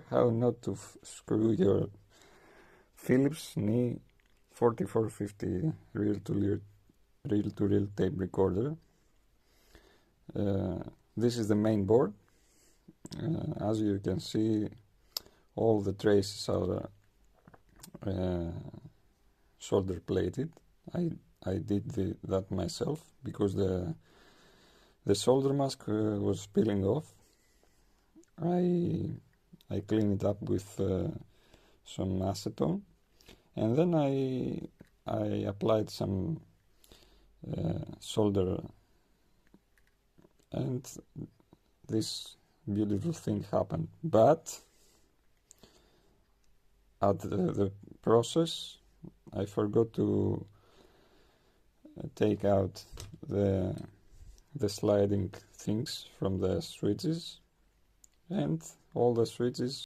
How not to screw your Philips N4450 reel-to-reel tape recorder. This is the main board. As you can see, all the traces are solder plated. I did that myself because the solder mask was peeling off. I cleaned it up with some acetone, and then I applied some solder, and this beautiful thing happened. But at the process, I forgot to take out the sliding things from the switches, and all the switches